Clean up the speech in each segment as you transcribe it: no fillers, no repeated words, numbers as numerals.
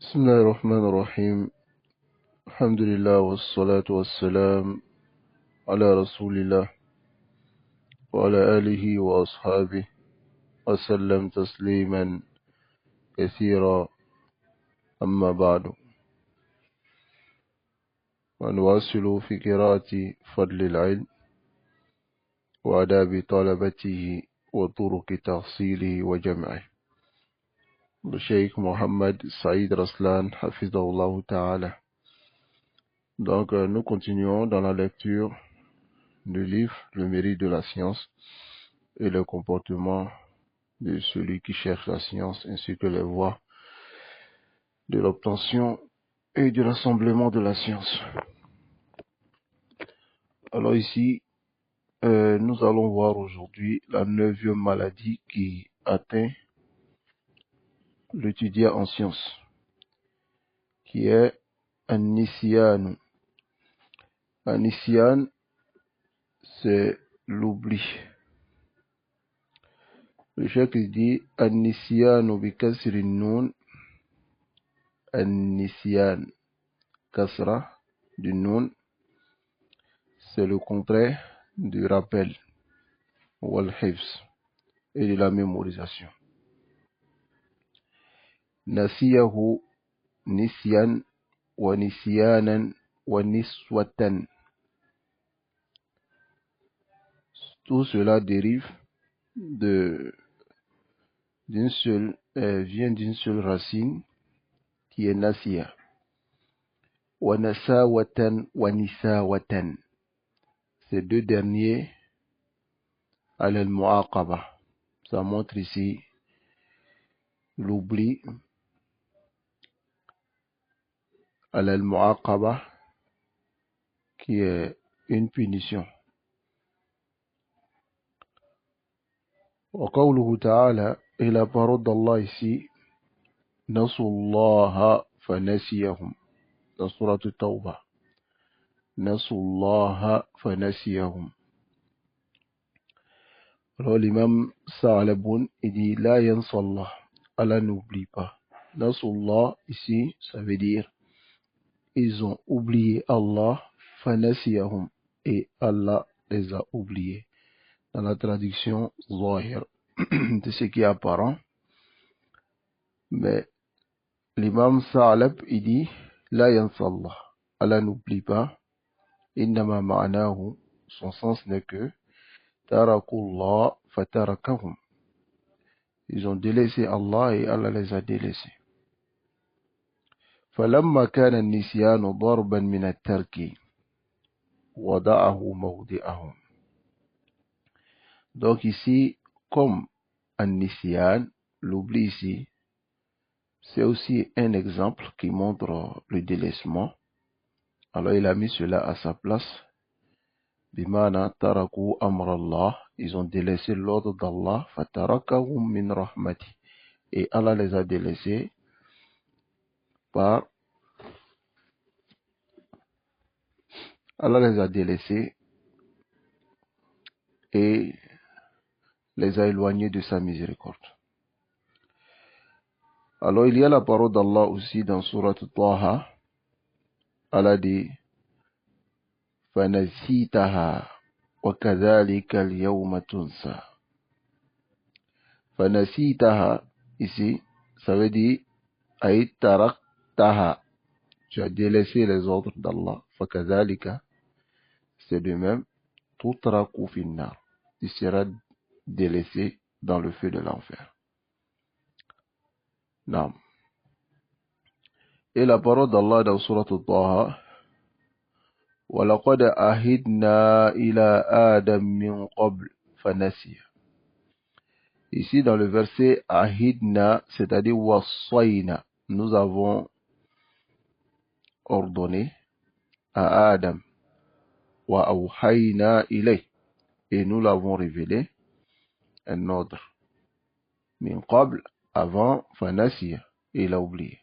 بسم الله الرحمن الرحيم. الحمد لله والصلاة والسلام على رسول الله وعلى آله وأصحابه وسلم تسليما كثيرا. أما بعد، ونواصل في قراءة فضل العلم وآداب طلبته وطرق تحصيله وجمعه، الشيخ Mohammed Saïd Raslan Hafizahullah Ta'ala. Donc nous continuons dans la lecture du livre Le mérite de la science et le comportement de celui qui cherche la science, ainsi que les voies de l'obtention et de l'assemblement de la science. Alors ici, nous allons voir aujourd'hui la 9e maladie qui atteint l'étudiant en sciences, qui est un nisyan. Un nisyan, c'est l'oubli. Le cheikh dit an-nisyanu bi kasri nun, an-nisyan, kasra du nun, c'est le contraire du rappel, wal hifz, et de la mémorisation. Nasiyahu nisyan wa nisyanan wa niswatan. Tout cela dérive vient d'une seule racine qui est nasiya. Wa nasawatan wa nisawatan. Ces deux derniers, al-mu'aqaba. Ça montre ici l'oubli. Al-mu'aqaba, qui est une punition. Wa qawluhu ta'ala, et la parole d'Allah ici, Nasullaha fanasiyahum, dans surat Tawbah. Nasullaha fanasiyahum. Alors l'imam Sa'labun, il dit la yansallah, Allah n'oublie pas. Nasullah ici, ça veut dire ils ont oublié Allah, fanasiyahum, et Allah les a oubliés. Dans la traduction Zahir, de ce qui est apparent, mais l'imam Sa'lab, il dit la yansallah, Allah n'oublie pas. Innama ma'anahu, son sens n'est que tarakullah fatarakahum. Ils ont délaissé Allah et Allah les a délaissés. فلما كان النسيان ضربا من الترك وضعه موضعه. Donc ici, comme un nisyan, l'oubli ici, c'est aussi un exemple qui montre le délaissement. Alors il a mis cela à sa place. Bimana taraku amrallah, ils ont délaissé l'ordre d'Allah, fatarakahum min rahmati, et Allah les a délaissés et les a éloignés de sa miséricorde. Alors il y a la parole d'Allah aussi dans surat Taha. Allah dit fanasitaha wa kadhalika al-yawma tunsa. Fanasitaha ici, ça veut dire ay taraktaha, tu as délaissé les ordres d'Allah. Fakadhalika, c'est de même, tutraku finnar, tu seras délaissé dans le feu de l'enfer. Naam. Et la parole d'Allah dans surat Taha, وَلَقَدْ أَهِدْنَا إِلَىٰ آدَمَ مِنْ قَبْلِ فَنَسِيَ. Ici dans le verset ahidna, c'est-à-dire wassayna, nous avons ordonné à Adam, wa awhayna ilay, et nous l'avons révélé un ordre. Min qabl, avant, fanasiya, et il a oublié.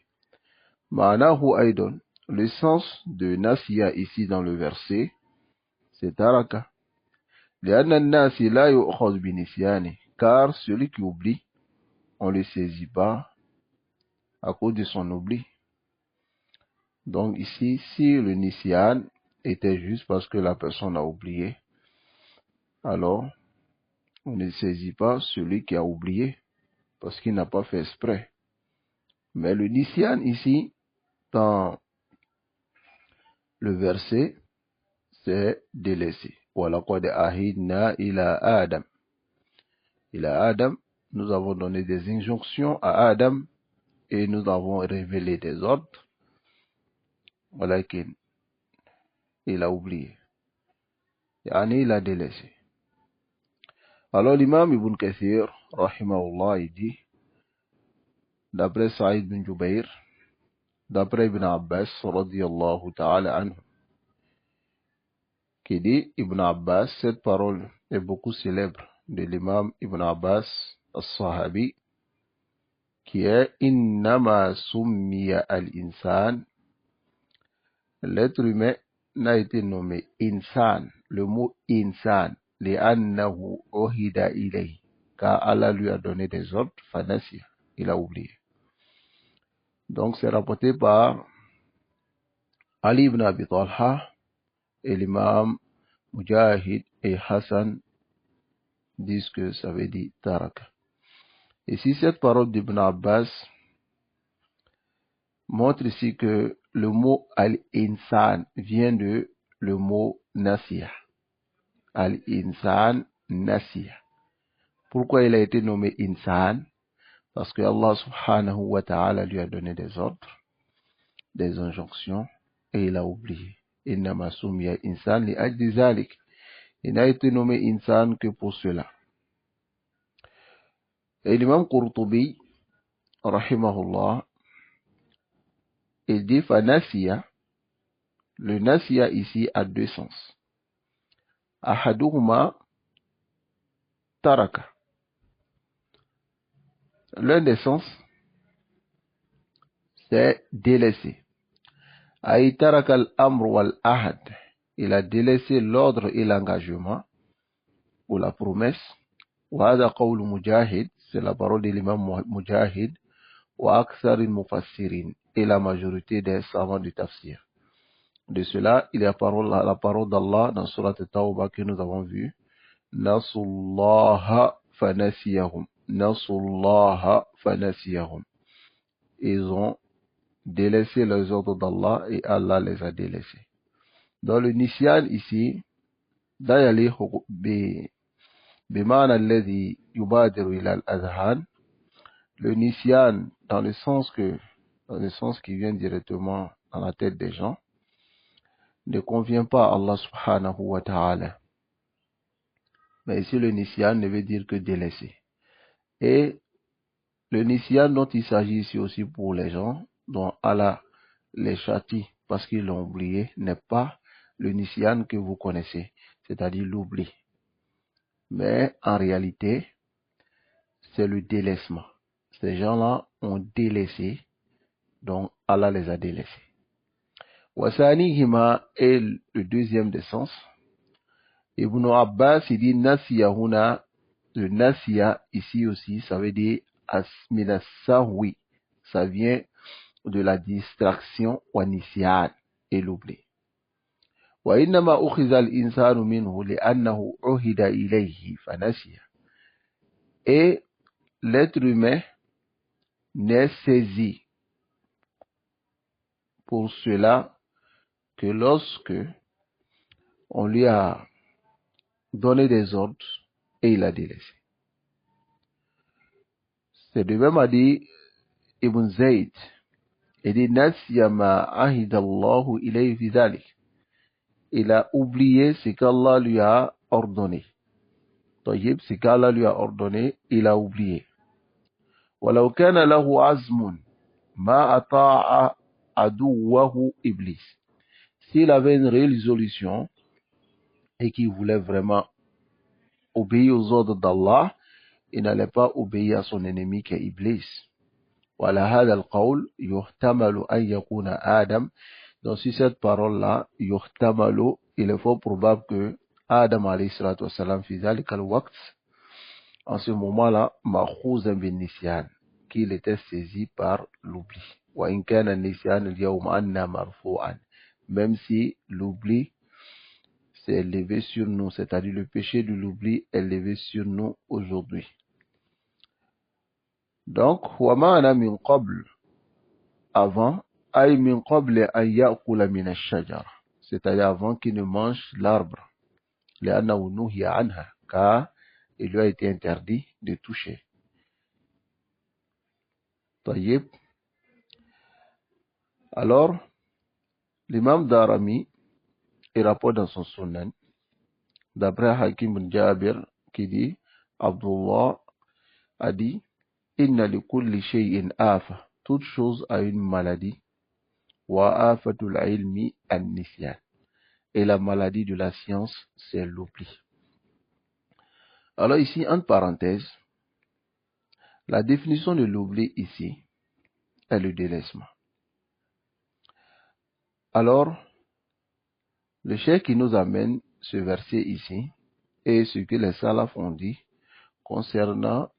Ma'anahu aydon, le sens de nasiya ici dans le verset, c'est taraka. Li'anna an-nasi la yu'khadh bi nisyani, car celui qui oublie, on ne le saisit pas à cause de son oubli. Donc ici, si le nisyan était juste parce que la personne a oublié, alors on ne saisit pas celui qui a oublié parce qu'il n'a pas fait exprès. Mais le nisyan ici, dans le verset, c'est délaissé. وَلَقَدْ أَهِدْنَا إِلَى آدَمَ. إِلَى Adam, nous avons donné des injonctions à Adam et nous avons révélé des ordres. Voilà qu'il a oublié. Yani il a délaissé. Alors l'imam Ibn Kathir, rahimahullah, il dit, d'après Saïd bin Jubayr, d'après Ibn Abbas, radiyallahu ta'ala anhu, qui dit, Ibn Abbas, cette parole est beaucoup célèbre de l'imam Ibn Abbas, al-Sahabi, qui est Innama summiya al-insan. L'être humain n'a été nommé insan, le mot insan, li'annahu uhida ilayhi, car Allah lui a donné des ordres, fanasiya, il a oublié. Donc c'est rapporté par Ali ibn Abi Talha et l'imam Mujahid et Hassan disent que ça veut dire taraka. Et si cette parole d'Ibn Abbas montre ici que le mot al-insan vient de le mot nasiya. Al-insan nasiya. Pourquoi il a été nommé insan? Parce que Allah subhanahu wa ta'ala lui a donné des ordres, des injonctions, et il a oublié. Innama summiya insan li ajli zalik. Il n'a été nommé insan que pour cela. Et l'imam Qurtubi, rahimahullah, il dit fanasiya. Le nasiya ici a deux sens. Ahaduhuma taraka. L'un des sens, c'est délaisser. Aï taraka al-amr wal-ahad. Il a délaissé l'ordre et l'engagement, ou la promesse. Wahada qawlu Mujahid, c'est la parole de l'imam Mujahid, wa akthar al-mufassirin, et la majorité des savants du tafsir. De cela, il y a la parole d'Allah dans Surat Tawbah que nous avons vue. Nasullaha fanasiyahum. Nasullaha fanasiyahum. Ils ont délaissé les ordres d'Allah et Allah les a délaissés. Dans le nisyan ici, d'ailleurs, bimana alladhi yubadiru ila al-adhan, le nisyan dans le sens qui vient directement dans la tête des gens, ne convient pas à Allah subhanahu wa ta'ala. Mais ici, le nisyan ne veut dire que délaisser. Et le nisyan dont il s'agit ici aussi pour les gens dont Allah les châtie parce qu'ils l'ont oublié n'est pas le nisyan que vous connaissez, c'est-à-dire l'oubli. Mais en réalité, c'est le délaissement. Ces gens-là ont délaissé, donc Allah les a délaissés. Wasanihima est le deuxième des sens. Ibn Abbas, il dit nasiya huna, le nasiya ici aussi, ça veut dire asmina sahwi, ça vient de la distraction wa nisyan et l'oubli. Wa innama ukhiza al-insanu minhu li'annahu uhida ilayhi fanasiya. Et l'être humain n'est saisi pour cela que lorsque on lui a donné des ordres et il a délaissé. C'est de même a dit Ibn Zayd, il dit nasiya ma ahidallahu ilayhi fi dhalik. Il a oublié ce qu'Allah lui a ordonné. طيب, ce qu'Allah lui a ordonné, il a oublié. ولو كان له عزم ما أطاع عدوه إبليس. S'il avait une résolution et qu'il voulait vraiment obéir aux ordres d'Allah, il n'allait pas obéir à son ennemi qui est Iblis. وعلى هذا القول يحتمل أن يكون آدم. Donc si cette parole-là, يحتمل, il est fort probable que Adam alayhi salatu wassalam fi dhalika al-waqt, en ce moment-là, ma'khuzan bin nisyan, qu'il était saisi par l'oubli. وإن كان النسيان اليوم عنا مرفوعا. Même si l'oubli s'est élevé sur nous, c'est-à-dire le péché de l'oubli est élevé sur nous aujourd'hui. Donc, وَمَعْنَا مِنْ قَبْلِ, avant, أي من قبل أن يأكل من الشجرة, c'est-à-dire avant qu'il ne mange l'arbre, لأنه نهي عنها, car il lui a été interdit de toucher. طيب. Alors, l'imam Darami, il rapporte dans son Sunan, d'après Hakim bin Jabir, qui dit, Abdullah a dit, Inna li kulli shay'in afa, toute chose a une maladie, wa afatul ilmi an-nisyan, et la maladie de la science, c'est l'oubli. Alors ici, entre parenthèses, la définition de l'oubli ici est le délaissement. Alors, le cheikh qui nous amène ce verset ici est ce que les salafs ont dit concernant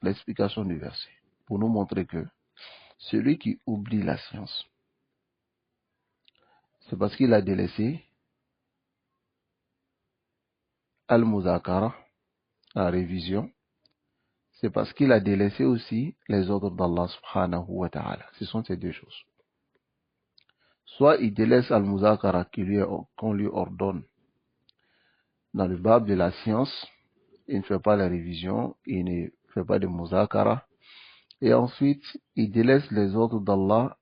l'explication du verset, pour nous montrer que celui qui oublie la science, c'est parce qu'il a délaissé al-muzakara, la révision, c'est parce qu'il a délaissé aussi les ordres d'Allah subhanahu wa ta'ala. Ce sont ces deux choses. Soit il délaisse al-muzakara qu'on lui ordonne dans le bab de la science, il ne fait pas la révision, il ne fait pas de muzakara, et ensuite il délaisse les ordres d'Allah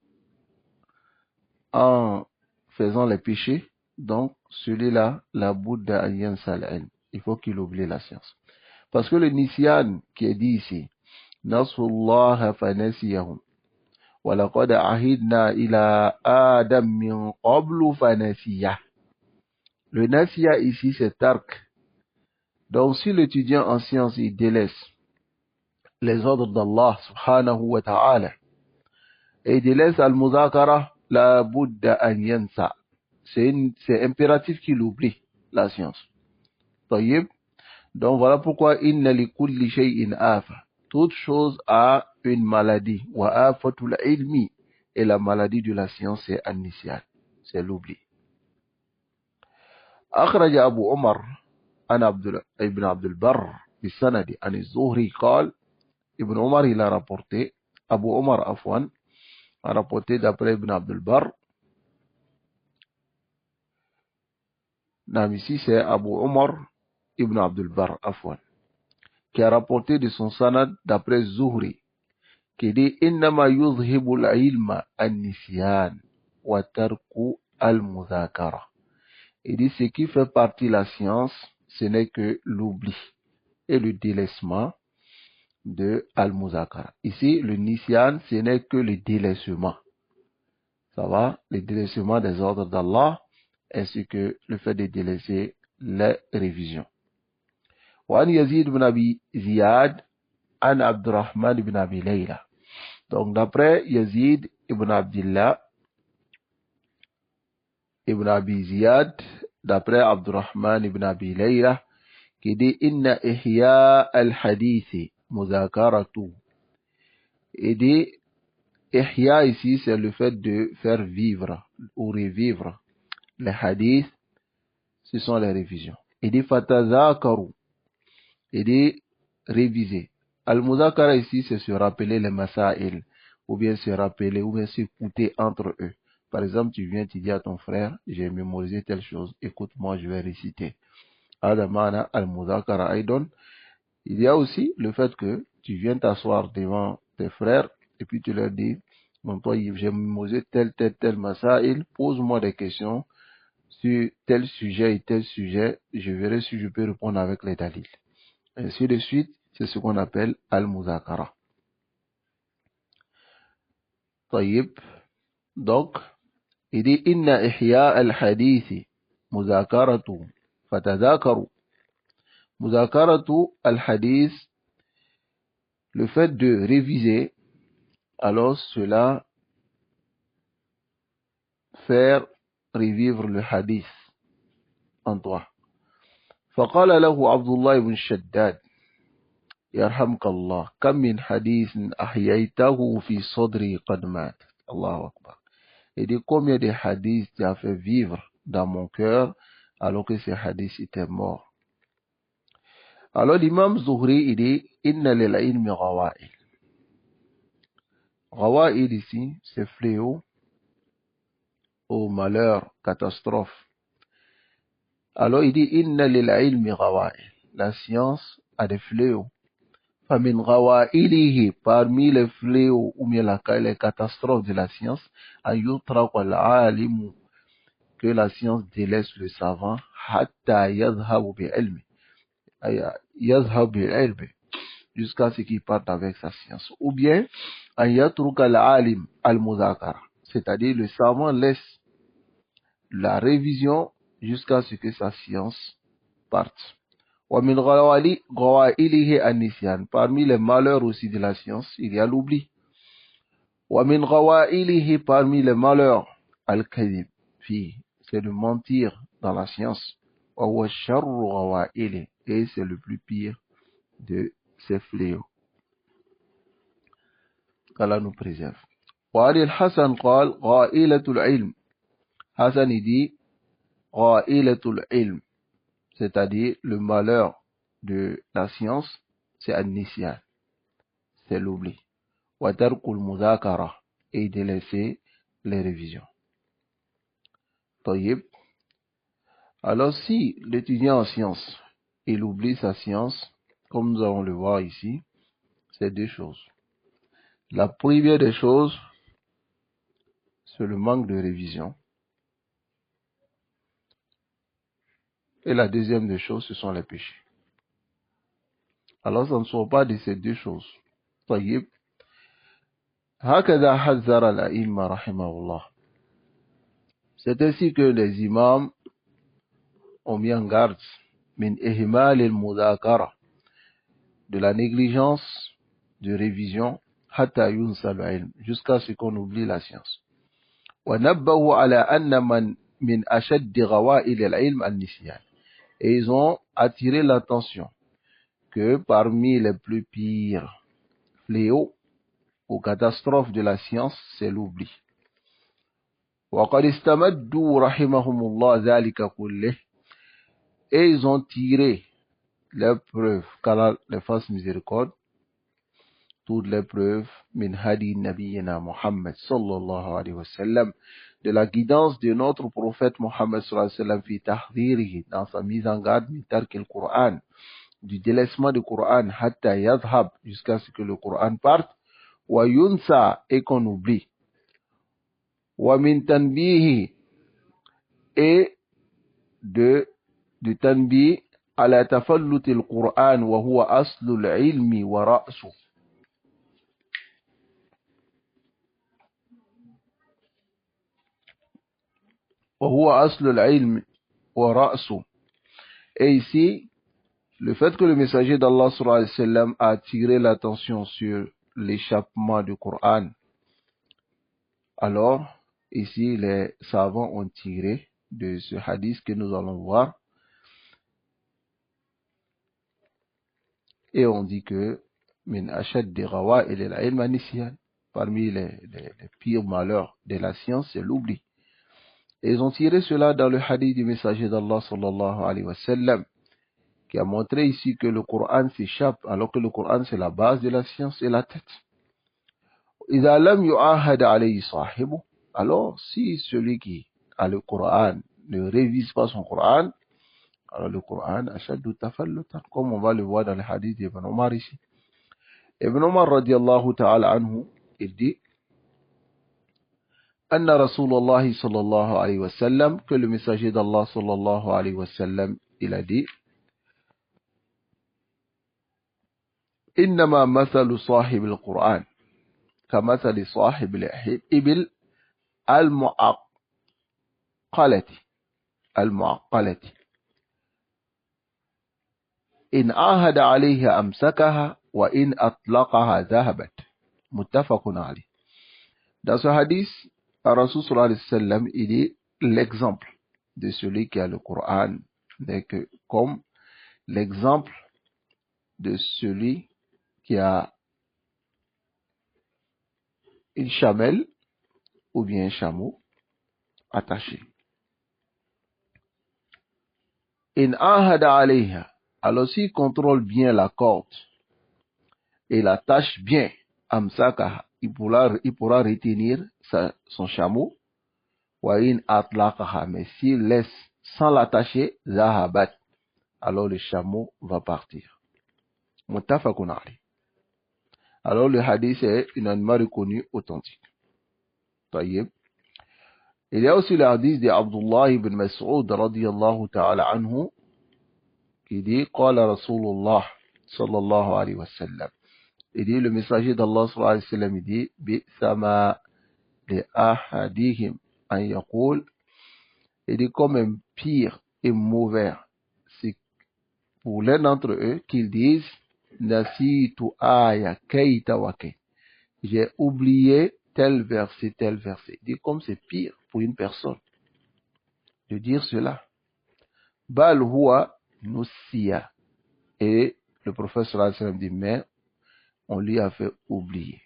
en faisant les péchés. Donc celui-là, la bouddha ayyan sal'in, il faut qu'il oublie la science. Parce que le nisyan qui est dit ici, Nasrullaha fanasiyahum, wa laqad ahidna ila Adam min qablu fanasiyah. Le nasiya ici c'est tark. Donc si l'étudiant en science il délaisse les ordres d'Allah subhanahu wa ta'ala et il délaisse al-muzakara, la bouddha an yansa. C'est impératif qu'il oublie la science. Tayyib. Donc voilà pourquoi inna li kulli shay'in afa. Toute chose a une maladie. Wa afatul ilmi. Et la maladie de la science c'est an-nisyan. C'est l'oubli. أخرج أبو عمر عن ابن عبد البر بالسند عن الزهري قال Ibn Omar il a rapporté, Abu Omar Afwan a rapporté d'après Ibn Abdul Barr. Ici c'est Abu Omar Ibn Abdul Barr Afwan qui a rapporté de son sanad d'après Zuhri qui dit Innama yuzhibu al-ilma an-nisyan wa tarku al-mudhakara. Il dit ce qui fait partie de la science, ce n'est que l'oubli et le délaissement de al-muzakara. Ici, le nisyan, ce n'est que le délaissement. Ça va? Le délaissement des ordres d'Allah, ainsi que le fait de délaisser les révisions. وعن يزيد بن أبي زياد عن عبد الرحمن بن أبي ليلى. Donc, d'après Yazid ibn Abdillah ibn Abi Ziyad, d'après Abdurrahman ibn Abi Layla, qui dit Inna ihya al-hadithi muzakaratu. Et dit ihya ici, c'est le fait de faire vivre ou revivre. Les hadiths, ce sont les révisions. Il dit fatazakaru. Il dit réviser. Al-muzakara ici, c'est se rappeler les masail, ou bien se rappeler, ou bien s'écouter entre eux. Par exemple, tu viens, tu dis à ton frère, j'ai mémorisé telle chose, écoute-moi, je vais réciter. Adamana al-muzakara aidon. Il y a aussi le fait que tu viens t'asseoir devant tes frères, et puis tu leur dis, mon toi, j'ai mémorisé tel masail, pose-moi des questions sur tel sujet et tel sujet, je verrai si je peux répondre avec les dalils. Ainsi de suite, c'est ce qu'on appelle al-muzakara. Tayyib. Donc, il dit inna ihya al-hadithi muzakaratu fatadhakaru. Muzakaratu al-hadith, le fait de réviser, alors cela faire revivre le hadith en toi. فقال له عبد الله بن شداد. Yarhamkallah. Kam min hadithin ahyaytahu fi sadri qad mat. Allahu Akbar. Et de combien de hadiths tu as fait vivre dans mon cœur alors que ces hadiths étaient morts. Alors l'imam Zuhri, il dit, Inna lil ilmi ghawa'il. Ghawa'il ici, c'est fléau, au malheur, catastrophe. Alors il dit, Inna lil ilmi ghawa'il. La science a des fléaux. Famin ghawa'ilihi, parmi les fléaux ou bien les catastrophes de la science, ayutraq al-alimu, que la science délaisse le savant, hatta yadhhabu bi'ilmi. Yadhhabu bi'ilmi, jusqu'à ce qu'il parte avec sa science. Ou bien, ayatruq al-alim al-mudhakara, c'est-à-dire le savant laisse la révision jusqu'à ce que sa science parte. Parmi les malheurs aussi de la science, il y a l'oubli. Parmi les malheurs, al-kadhib, c'est de mentir dans la science. Et c'est le plus pire de ces fléaux. qu'Allah nous préserve. وعلي الحسن قال غائلة العلم. Hassan il dit غائلة العلم, c'est-à-dire le malheur de la science, c'est an-nisyan, c'est l'oubli. وترك المذاكرة, et de laisser les révisions. طيب. Alors si l'étudiant en science, il oublie sa science, comme nous allons le voir ici, c'est deux choses. La première des choses, c'est le manque de révision. Et la deuxième des choses, ce sont les péchés. Alors, ça ne sort pas de ces deux choses. طيب. هكذا حذر الأئمة رحمه الله. C'est ainsi que les imams ont mis en garde من إهمال المذاكرة, de la négligence de révision حتى ينسى العلم, jusqu'à ce qu'on oublie la science. ونبهوا على أن من أشد غوائل العلم النسيان. Et ils ont attiré l'attention que parmi les plus pires fléaux ou catastrophes de la science, c'est l'oubli. وقد استمدوا رحمهم الله ذلك كله. Et ils ont tiré les preuves, qu'Allah les fasse miséricorde, toutes les preuves min hadi nabiyina Muhammad sallallahu alayhi wa sallam, de la guidance de notre prophète Muhammad sallallahu alayhi wa sallam fi tahdhirihi, dans sa mise en garde min tark al-Qur'an, du délaissement du Coran, hatta yadhhab, jusqu'à ce que le Coran parte, wa yunsa, et qu'on oublie, wa min tanbihi, et de tanbih ala tafallut al-Quran wa huwa aslu al-ilmi wa ra'su. Wa huwa aslu al-ilmi wa ra'su. Et ici, le fait que le messager d'Allah sallallahu alayhi wa sallam a attiré l'attention sur l'échappement du Coran, alors ici les savants ont tiré de ce hadith que nous allons voir, et on dit que min ashaddi ghawa'il al-ilm an-nisyan, parmi les pires malheurs de la science, c'est l'oubli. Et ils ont tiré cela dans le hadith du messager d'Allah sallallahu alayhi wa sallam, qui a montré ici que le Coran s'échappe, alors que le Coran c'est la base de la science et la tête. إذا لم يعاهد عليه صاحبه, alors si celui qui a le Coran ne révise pas son Coran, alors le Coran ashaddu tafallutan, comme on va le voir dans le hadith d'Ibn Omar ici. Ibn Omar radiallahu ta'ala anhu, il dit Anna Rasulullah sallallahu alayhi wa sallam, que le messager d'Allah sallallahu alayhi wa sallam, il a dit Innama mathalu sahib al-Quran kamathali sahib al-ibil al-mu'aqqalati إن عاهد عليها أمسكها وإن أطلقها ذهبت. Muttafaqun alayh. Dans ce hadith, Rasul sallallahu alayhi wa sallam, il dit l'exemple de celui qui a le Coran n'est que comme l'exemple de celui qui a une chamelle ou bien un chameau attaché. In ahada alayha, alors s'il contrôle bien la corde et l'attache bien, amsakaha, il pourra retenir son chameau. Wa in atlaqaha, mais s'il laisse sans l'attacher, zahabat, alors le chameau va partir. Muttafaqun alayh. Alors le hadith est une animal reconnu authentique. Taïeb. Il y a aussi le hadith d'Abdullah ibn Mas'ud radiyallahu ta'ala anhu qui dit Qala Rasulullah sallallahu alayhi wa sallam. Il dit le messager d'Allah sallallahu alayhi wa sallam il dit Bi'sama li ahadihim an yaqul. Il dit comme un pire et mauvais, c'est pour l'un d'entre eux qu'ils disent Nasitu aya kaita wa kay. J'ai oublié tel verset, tel verset. Il dit comme c'est pire pour une personne de dire cela. Bal huwa nusiya. Et le prophète sallallahu alayhi wa sallam dit mais on lui a fait oublier.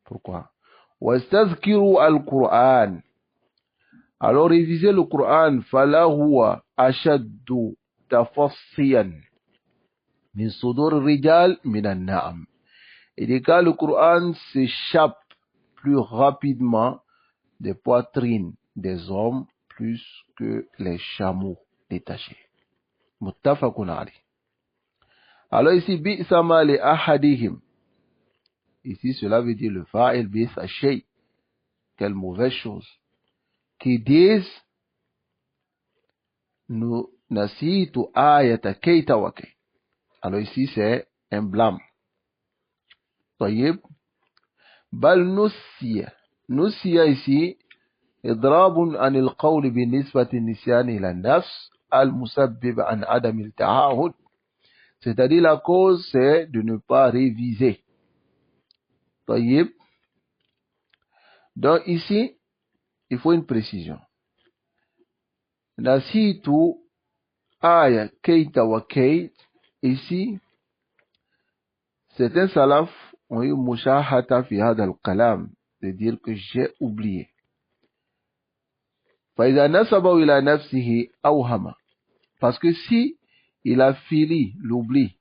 Pourquoi? Wastazkiru al-Qur'an. Alors réviser le Coran, fala huwa ashaddu tafassiyan min sudur rijal min an-na'am. Et dès que le Coran s'échappe plus rapidement des poitrines des hommes plus que les chameaux détachés. Muttafaqun alayh. Alors ici, bi'sama li ahadihim. Ici, cela veut dire le fa'il bi'sa shay. Quelle mauvaise chose. Qui disent, nous nasitu ayata kaita wa kay. Alors ici, c'est un blâme. Tayyib. Bal nussiya. Nussiya ici, إضراب عن القول بالنسبة النسيان إلى النفس المسبب عن عدم التعاهد. C'est-à-dire la cause, c'est de ne pas réviser. Tayyib. Donc ici, il faut une précision. Nasitu aya kaita wa kait. Ici, certains salaf ont eu mushahata fi hada al-kalam, de dire que j'ai oublié. فإذا نسبه إلى نفسه أوهم. Parce que si il a fili l'oubli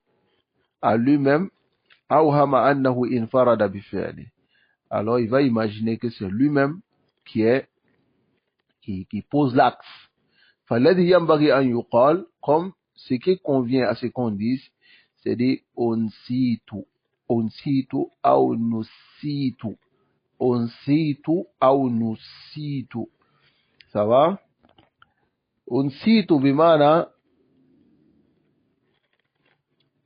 à lui-même, أوهم أنه انفرد بفعله. Alors il va imaginer que c'est lui-même qui pose l'acte. فالذي ينبغي أن يقال, comme ce qui convient à ce qu'on dise, c'est dit onsitu أو نسيtu, onsitu أو نسيtu. Ça va? Onsitu bimana,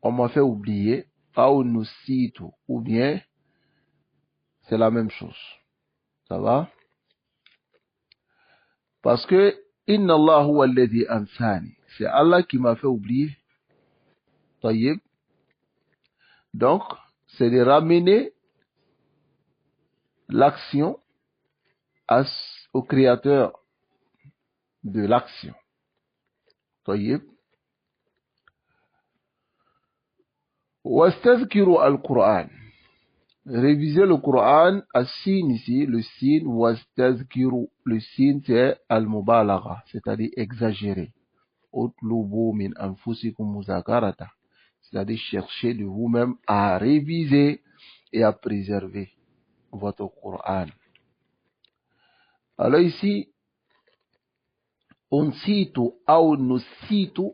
on m'a fait oublier, أو نسيtu, ou bien c'est la même chose. Ça va? Parce que Inna Allah huwa alladhi ansani. C'est Allah qui m'a fait oublier. Tayyib. Donc, c'est de ramener l'action au créateur de l'action. Tayyib. Wastazkiru al-Qur'an. Réviser le Coran, as-sin ici, le sin, wastazkiru. Le sin, c'est al-mubalagha, c'est-à-dire exagérer. Utlubu min anfusikum muzakarata. C'est-à-dire chercher de vous-même à réviser et à préserver votre Coran. Alors ici, unsitu ou nusitu,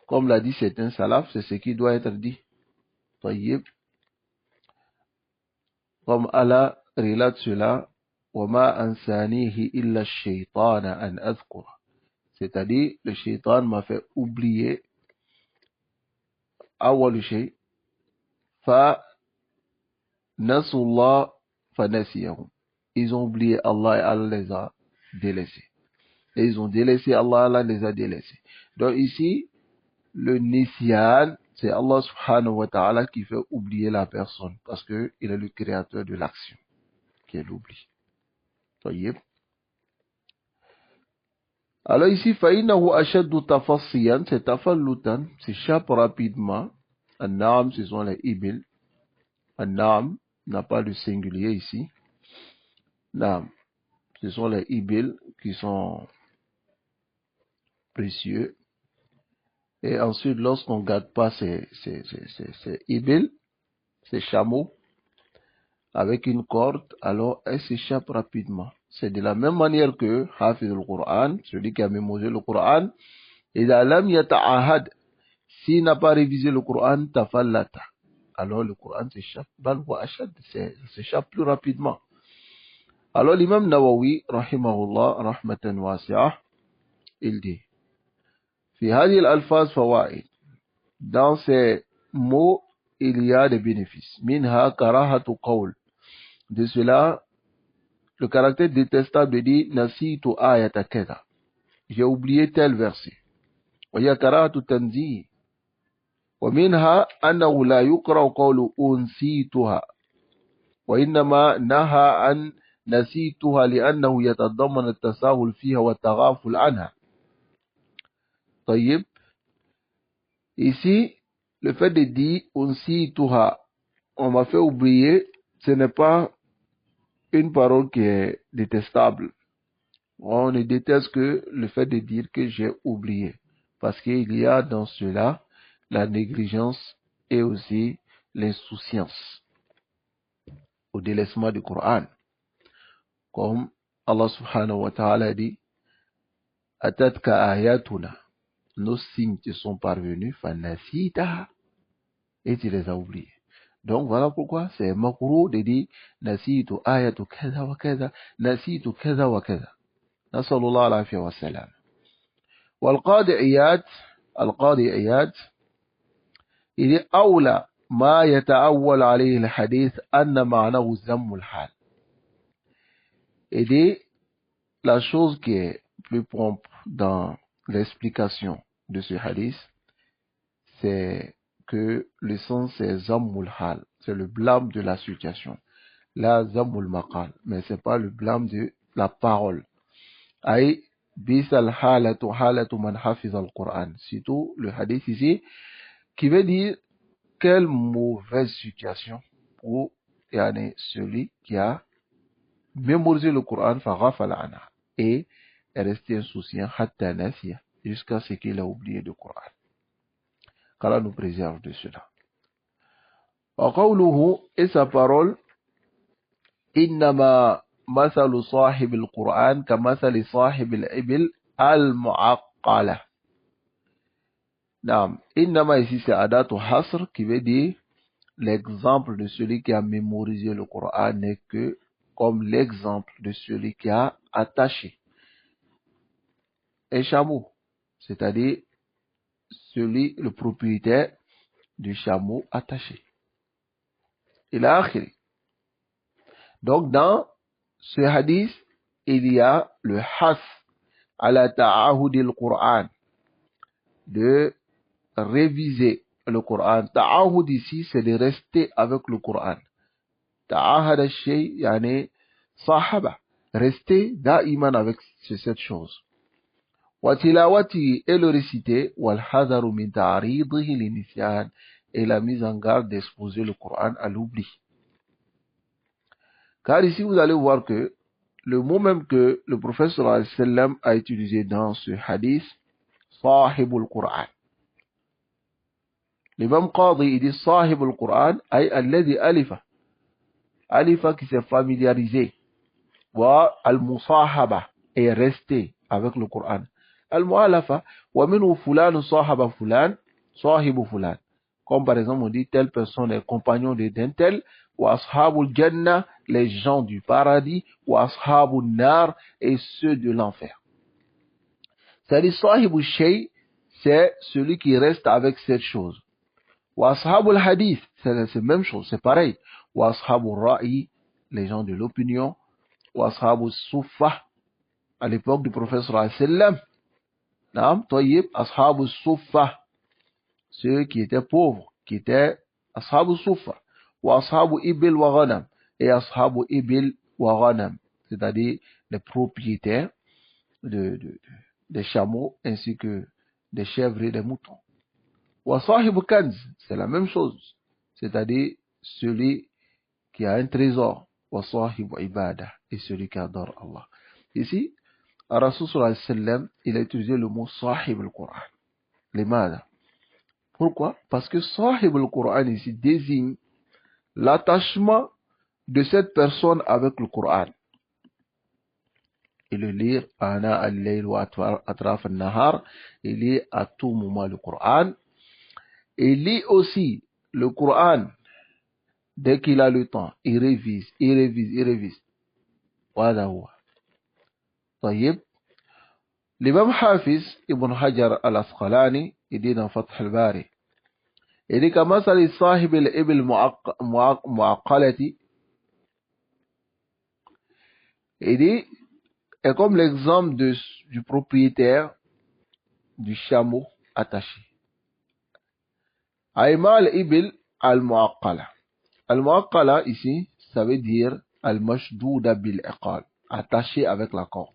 comme l'a dit certains salaf, c'est ce qui doit être dit. Tayyib. Comme Allah relate cela, وَمَا أَنْسَانِيهِ إِلَّا الشَّيْطَانَ أَنْ أَذْكُرَ. C'est-à-dire, le shaitan m'a fait oublier أول شيء فنسوا الله فنسيهم. Ils ont oublié Allah et Allah les a délaissés. Et ils ont délaissé Allah, Allah les a délaissés. Donc ici, le nisyan, c'est Allah subhanahu wa ta'ala qui fait oublier la personne parce que il est le créateur de l'action, qui est l'oubli. Tayyib. Alors ici, فَإِنَّهُ أَشَدُّ تَفَصِّيًا, c'est tafallutan, s'échappe rapidement, An-Naam, ce sont les Ibil. An-Naam n'a pas de singulier ici. Naam, ce sont les Ibil qui sont précieux. Et ensuite, lorsqu'on ne garde pas ces Ibil, ces chameaux, avec une corde, alors elles s'échappent rapidement. C'est de la même manière que Hafiz al-Qur'an, celui qui a mémorisé le Qur'an, إذا لم يتعهد, s'il n'a pas révisé le Qur'an, tafallata. Alors le Qur'an s'échappe, s'échappe plus rapidement. Alors l'imam Nawawi, rahimahullah, rahmatan wasi'ah, il dit, في هذه الألفاظ فوائد. Dans ces mots, il y a des bénéfices. Minha karahatu qawl. De cela, le caractère détestable dit nasitu ayata kaza. J'ai oublié tel verset. وهي كراهة التنزيه. ومنها أنه لا يقرأ قول أنسيتها وإنما نهى عن نسيتها لأنه يتضمن التساهل فيها والتغافل عنها. طيب, ici le fait de dire أنسيتها, on m'a fait oublier, ce n'est pas une parole qui est détestable. On ne déteste que le fait de dire que j'ai oublié, parce qu'il y a dans cela la négligence et aussi l'insouciance au délaissement du Coran. Comme Allah subhanahu wa ta'ala dit, Atatka ayatuna, nos signes te sont parvenus, fanasita, et tu les as oubliés. Donc voilà pourquoi c'est makruh de dire nasitu ayatu kaza wa kaza, nasitu kaza wa kaza. نسأل الله العافية والسلام. والقاضي عياد القاضي عياد إذا أولى ما يتأول عليه الحديث أن معناه ذم الحال. Et la chose qui est plus prompte dans l'explication de ce hadith, c'est que le sens c'est zammul hal, c'est le blâme de la situation. La zammul maqal, mais c'est pas le blâme de la parole. Aïe, bisal halatu halatu man hafiz al-Qur'an. Surtout le hadith ici, qui veut dire quelle mauvaise situation pour celui qui a mémorisé le Coran et est resté insouciant jusqu'à ce qu'il a oublié le Coran. Qu'Allah nous préserve de cela. Et sa parole, innama masalu sahib al-Quran kamasali sahib al-ibil al-mu'aqqala. Innama ici c'est adatu hasr qui veut dire l'exemple de celui qui a mémorisé le Coran n'est que comme l'exemple de celui qui a attaché un chameau, c'est-à-dire le propriétaire du chameau attaché. Il a akhiri. Donc dans ce hadith, il y a le has ala ta'ahud al-Qur'an, de réviser le Coran. Ta'ahud ici, c'est de rester avec le Coran. Ta'ahad al-shay, yani sahaba, rester da'iman avec cette chose. Wa tilawati, et le réciter, wal hadaru min ta'aridihi l'inisyan, et la mise en garde d'exposer le Coran à l'oubli. Car ici, vous allez voir que le mot même que le prophète sallallahu alayhi wa sallam a utilisé dans ce hadith, sahibul Qur'an. L'imam Qadi, il dit sahibul Qur'an, ay alladhi alifa. Alifa qui s'est familiarisé. Wa al-musahaba, est resté avec le Coran. Al-mu'alafa, wa minhu fulan sahaba fulan, sahibu fulan. Comme par exemple, on dit telle personne est compagnon d'un tel, wa ashabul jannah, les gens du paradis, wa ashabul nar, et ceux de l'enfer. C'est-à-dire, sahibu shay, c'est celui qui reste avec cette chose. Wa ashabul hadith, c'est la même chose, c'est pareil. Wa ashabul ra'i, les gens de l'opinion. Wa ashabul suffah, à l'époque du prophète sallallahu alayhi wa sallam. Naam, tayyib, ashabul suffah, ceux qui étaient pauvres, qui étaient ashabul suffah. Wa ashabul ibil wa ghanam, et ashabul ibil wa ghanam, c'est-à-dire les propriétaires des chameaux ainsi que des chèvres et des moutons. Wa sahibu kanz, c'est la même chose. C'est-à-dire celui qui a un trésor. Wa sahibu ibada, et celui qui adore Allah. Ici, Rasul sallallahu alayhi wa sallam, il a utilisé le mot sahib al-Qur'an. Limada. Pourquoi? Parce que sahib al-Qur'an ici désigne l'attachement de cette personne avec le Coran. Et le lire ana al-layl wa atraf al-nahar, il lit à tout moment le Coran. Et il lit aussi le Coran dès qu'il a le temps. Il révise, il révise, il révise. Voilà. طيب. L'imam Hafiz Ibn Hajar al-Asqalani, il dit dans Fath al-Bari, il dit كمثل صاحب الإبل المعقلة, il dit, est comme l'exemple du propriétaire du chameau attaché. Aïma al-Ibil al-Mu'aqqala. Al-Mu'aqqala ici, ça veut dire al-Mashdouda bil-Iqal, attaché avec la corde.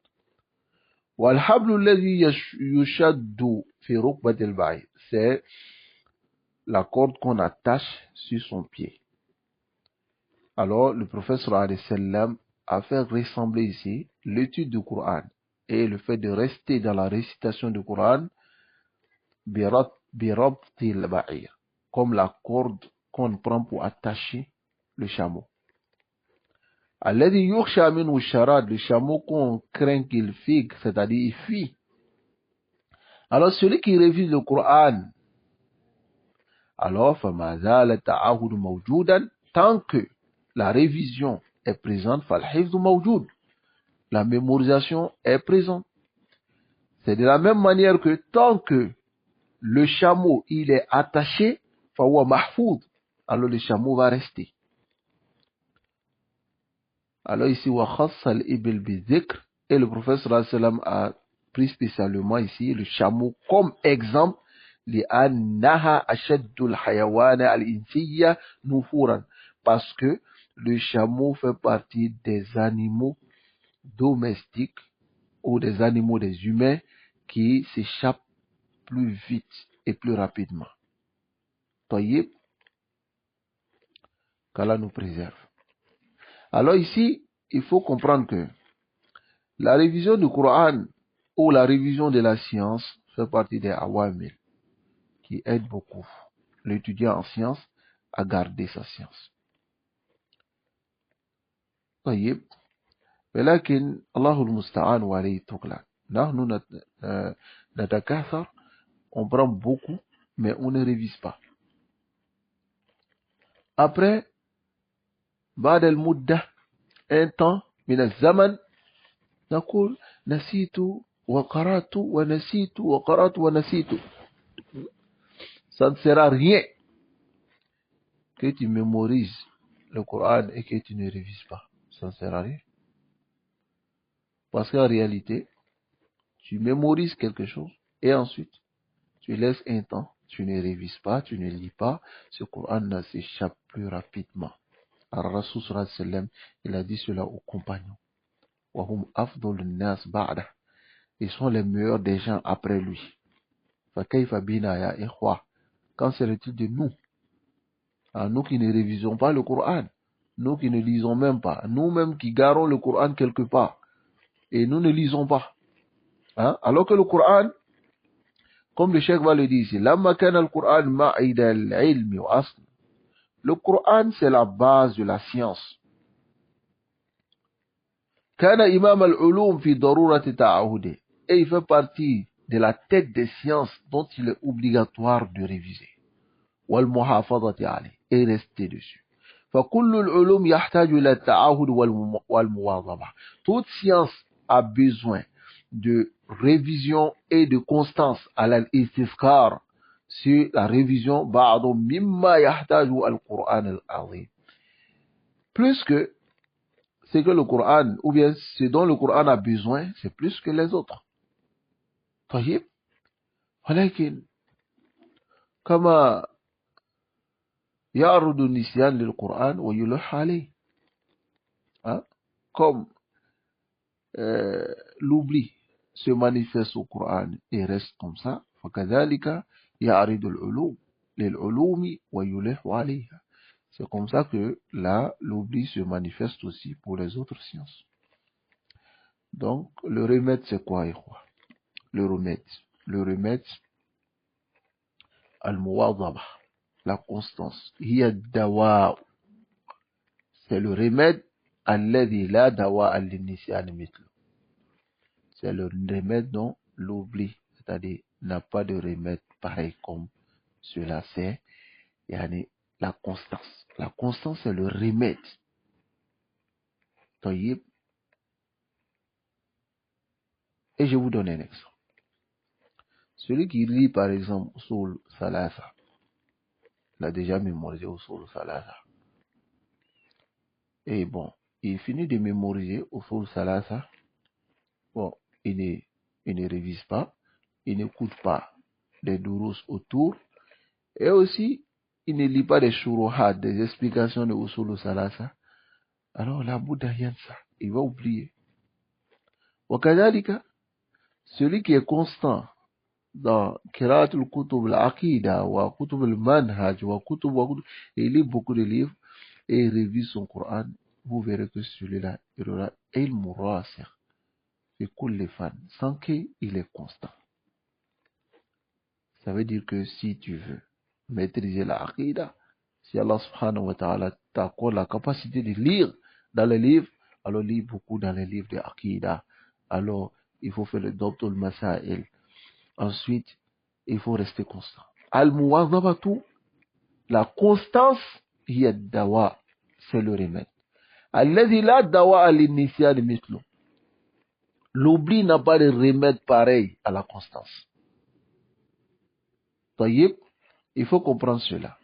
Wal-Hablu alladhi yushaddu fi rukbat al-Ba'ir, c'est la corde qu'on attache sur son pied. Alors, le prophète sallallahu alayhi wa sallam a fait ressembler ici l'étude du Coran et le fait de rester dans la récitation du Coran birabtil ba'ir, comme la corde qu'on prend pour attacher le chameau. Alladhi yukhsha minhu sharad, le chameau qu'on craint qu'il figue, c'est-à-dire il fuit. Alors celui qui révise le Coran, alors fama zala ta'ahud mawjoudan, tant que la révision est présente, fal-hifz mawjoud, la mémorisation est présente. C'est de la même manière que tant que le chameau il est attaché, fawa mahfoud, alors le chameau va rester. Alors ici, wa khassa al-ibil bi-dhikr, et le prophète sallallahu alayhi wa sallam a pris spécialement ici le chameau comme exemple, li'annaha ashaddul hayawana al-insiyya nufuran, parce que le chameau fait partie des animaux domestiques ou des animaux des humains qui s'échappent plus vite et plus rapidement. Tayyib, qu'Allah nous préserve. Alors ici, il faut comprendre que la révision du Coran ou la révision de la science fait partie des awamil qui aident beaucoup l'étudiant en science à garder sa science. طيب ولكن الله المستعان وعليه التوكل. نحن نتكاثر, on prend beaucoup mais on ne révise pas. Après بعد المدة, un temps من الزمن, نقول نسيت وقرأت ونسيت وقرأت ونسيت. Ça ne sert à rien que tu mémorises le Coran et que tu ne révises pas. Ça ne sert à rien. Parce qu'en réalité, tu mémorises quelque chose et ensuite, tu laisses un temps, tu ne révises pas, tu ne lis pas, ce Coran ne s'échappe plus rapidement. Alors, Rasul sallallahu alayhi wa sallam, il a dit cela aux compagnons. وَهُمْ أَفْضَلُ النَّاسِ بَعْدَهُ. Ils sont les meilleurs des gens après lui. فَكَيْفَ بِنَا يَا إِخْوَةِ. Quand serait-il de nous? À nous qui ne révisons pas le Coran, nous qui ne lisons même pas, nous-mêmes qui garons le Coran quelque part, et nous ne lisons pas. Hein? Alors que le Coran, comme le cheikh va le dire ici, le Coran c'est la base de la science. Et il fait partie de la tête des sciences dont il est obligatoire de réviser. Et rester dessus. Toute science a besoin de révision et de constance à l'istifkar sur la révision plus que ce que le Coran, ou bien ce dont le Coran a besoin, c'est plus que les autres. طيب ولكن كما يعرض النسيان للقرآن ويلح عليه, comme l'oubli se manifeste au Coran et reste comme ça, فكذلك يعرض العلوم للعلوم ويلح عليها. C'est comme ça que là, l'oubli se manifeste aussi pour les autres sciences. Donc, le remède, c'est quoi, Ikhwa? Le remède, al-muwadhaba, la constance. Hiya dawa, c'est le remède, alladhi la dawa al-nisyan mithlu. C'est le remède dont l'oubli, c'est-à-dire n'a pas de remède pareil comme cela, c'est yani, la constance. La constance, c'est le remède. Et je vous donne un exemple. Celui qui lit par exemple Usul Salasa, il a déjà mémorisé Usul Salasa. Et bon, il finit de mémoriser Usul Salasa. Bon, il ne révise pas, il n'écoute pas des dourous autour. Et aussi, il ne lit pas des shuruhat, des explications de Usul Salasa. Alors, la Bouddha ça, il va oublier. Wakadalika, celui qui est constant dans Qira'atul Kutub al-Aqida, wa Kutub al-Manhaj, et il lit beaucoup de livres et il révise son Coran, vous verrez que celui-là, il aura ilm rasikh fi kulli fan, sans qu'il est constant. Ça veut dire que si tu veux maîtriser la Aqida, si Allah subhanahu wa ta'ala t'accorde la capacité de lire dans les livres, alors lis beaucoup dans les livres de Aqida. Alors, il faut faire le Dabtul Masail. Ensuite, il faut rester constant. Al-Muwazabatu, la constance, hiya dawa, c'est le remède. Alladhi la dawa al-nisyan mithlu. L'oubli n'a pas de remède pareil à la constance. Taïb, il faut comprendre cela.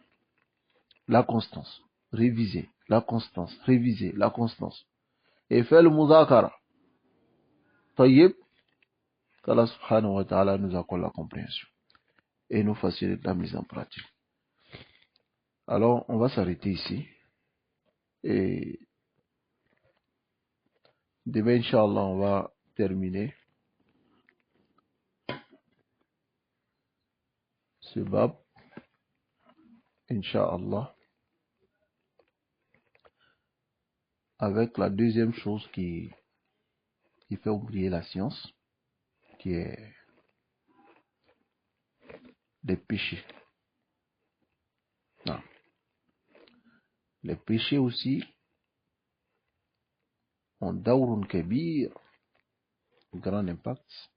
La constance, réviser, la constance, réviser, la constance. Et faire le muzakara. Taïb, qu'Allah subhanahu wa ta'ala nous accorde la compréhension et nous facilite la mise en pratique. Alors, on va s'arrêter ici. Et demain, Inch'Allah, on va terminer ce bab. Inch'Allah. Avec la deuxième chose qui fait oublier la science, qui est les péchés. Non. Les péchés aussi ont dawrun kabir, un grand impact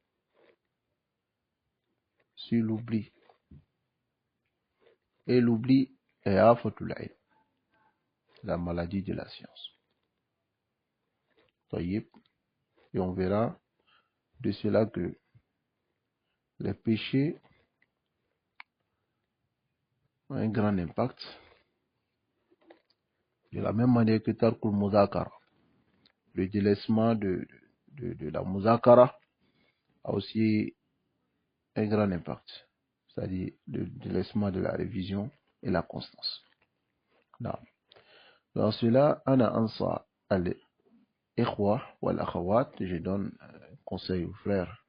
sur l'oubli. Et l'oubli est afatul ilm, la maladie de la science. Et on verra de cela que les péchés ont un grand impact. De la même manière que Tarkul Muzakara, le délaissement de la Muzakara a aussi un grand impact, c'est-à-dire le délaissement de la révision et la constance. Non. Dans cela, Ana Ansa al-Ikhwa wal-Akhawat, je donne conseil aux frères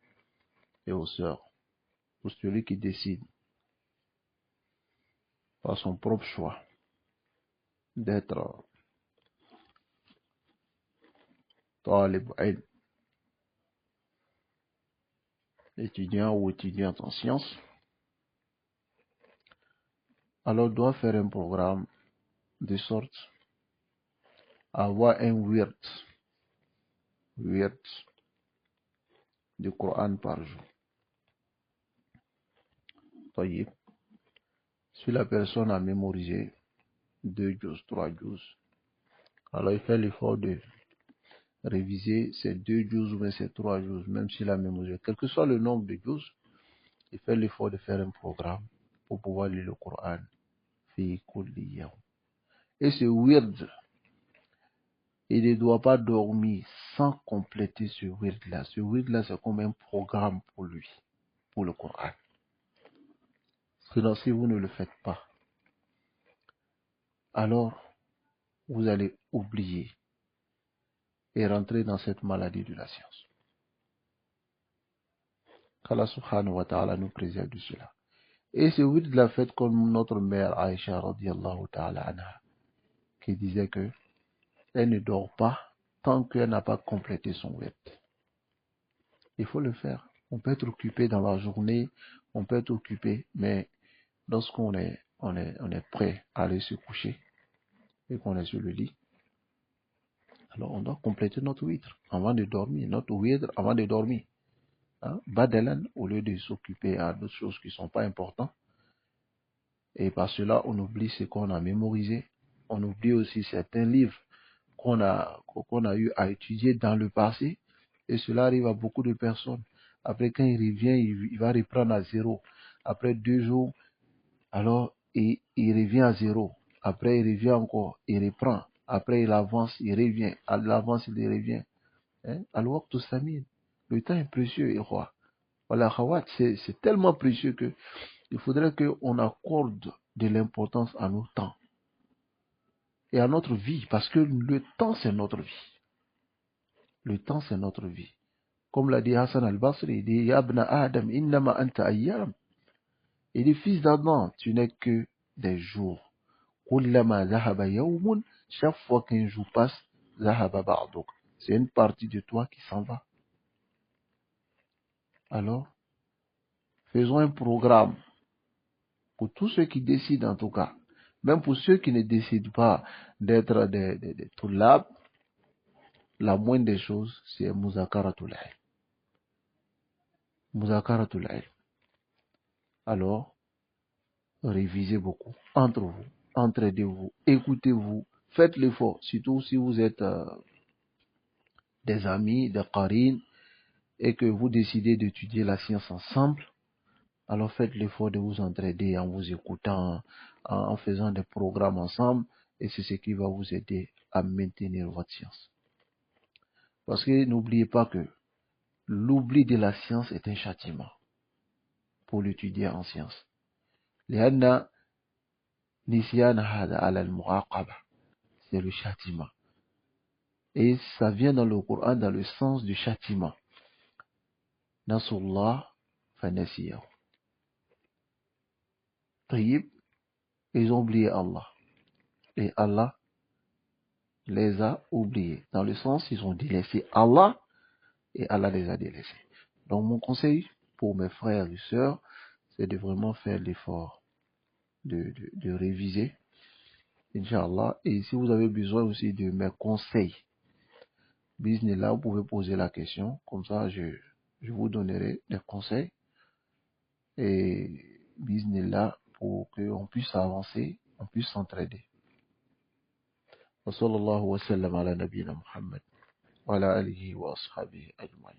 et aux sœurs, pour celui qui décide par son propre choix d'être talib ilm, étudiant ou étudiante en sciences, alors doit faire un programme de sorte à avoir un wird du Coran par jour. Taïb. Si la personne a mémorisé 2 juz, 3 juz, alors il fait l'effort de réviser ces 2 juz ou ces 3 juz, même s'il a mémorisé. Quel que soit le nombre de juz, il fait l'effort de faire un programme pour pouvoir lire le Coran. Et ce wird, il ne doit pas dormir sans compléter ce wird-là. Ce wird-là, c'est comme un programme pour lui, pour le Coran. Sinon, si vous ne le faites pas, alors vous allez oublier et rentrer dans cette maladie de la science. Qu'Allah subhanahu wa ta'ala nous préserve de cela. Et ce wird l'a fait comme notre mère Aïcha radiyallahu ta'ala anha, qui disait que elle ne dort pas tant qu'elle n'a pas complété son wird. Il faut le faire. On peut être occupé dans la journée, on peut être occupé, mais lorsqu'on est prêt à aller se coucher et qu'on est sur le lit, alors on doit compléter notre witre avant de dormir, notre witre avant de dormir. Hein? Badalan, au lieu de s'occuper à d'autres choses qui ne sont pas importantes. Et par cela, on oublie ce qu'on a mémorisé. On oublie aussi certains livres qu'on a eu à étudier dans le passé. Et cela arrive à beaucoup de personnes. Après, quand il revient, il va reprendre à zéro. Après 2 jours, alors il revient à zéro. Après, il revient encore, il reprend. Après, il avance, il revient. Il avance, il revient. Hein? Alors, tout ça, le temps est précieux, et roi. Voilà, Khawat, c'est tellement précieux que il faudrait qu'on accorde de l'importance à nos temps et à notre vie, parce que le temps, c'est notre vie. Le temps, c'est notre vie. Comme l'a dit Hassan al-Basri, il dit, Yabna Adam, innama anta ayyam. Il dit, fils d'Adam, tu n'es que des jours. Kullama zahaba yawmun, chaque fois qu'un jour passe, zahaba ba'duk. C'est une partie de toi qui s'en va. Alors, faisons un programme pour tous ceux qui décident en tout cas, même pour ceux qui ne décident pas d'être des toulab, la moindre des choses, c'est Muzakaratul ilm. Muzakaratul ilm. Alors, révisez beaucoup entre vous, entraidez-vous, écoutez-vous, faites l'effort, surtout si vous êtes des amis, des qarines, et que vous décidez d'étudier la science ensemble. Alors faites l'effort de vous entraider en vous écoutant, en faisant des programmes ensemble, et c'est ce qui va vous aider à maintenir votre science. Parce que n'oubliez pas que l'oubli de la science est un châtiment pour l'étudier en science. لأن نسيان هذا على المعاقبة, c'est le châtiment. Et ça vient dans le Coran dans le sens du châtiment. Nasullah fanasiyahu. Taïb, ils ont oublié Allah. Et Allah les a oubliés. Dans le sens, ils ont délaissé Allah et Allah les a délaissés. Donc mon conseil pour mes frères et sœurs, c'est de vraiment faire l'effort de réviser, Inch'Allah. Et si vous avez besoin aussi de mes conseils, Bismillah, vous pouvez poser la question. Comme ça, je vous donnerai des conseils. Et Bismillah, pour qu'on puisse avancer, on puisse s'entraider. Wa sallallahu wa sallam ala nabina Muhammad wa ala alihi wa ashabihi ajma'in.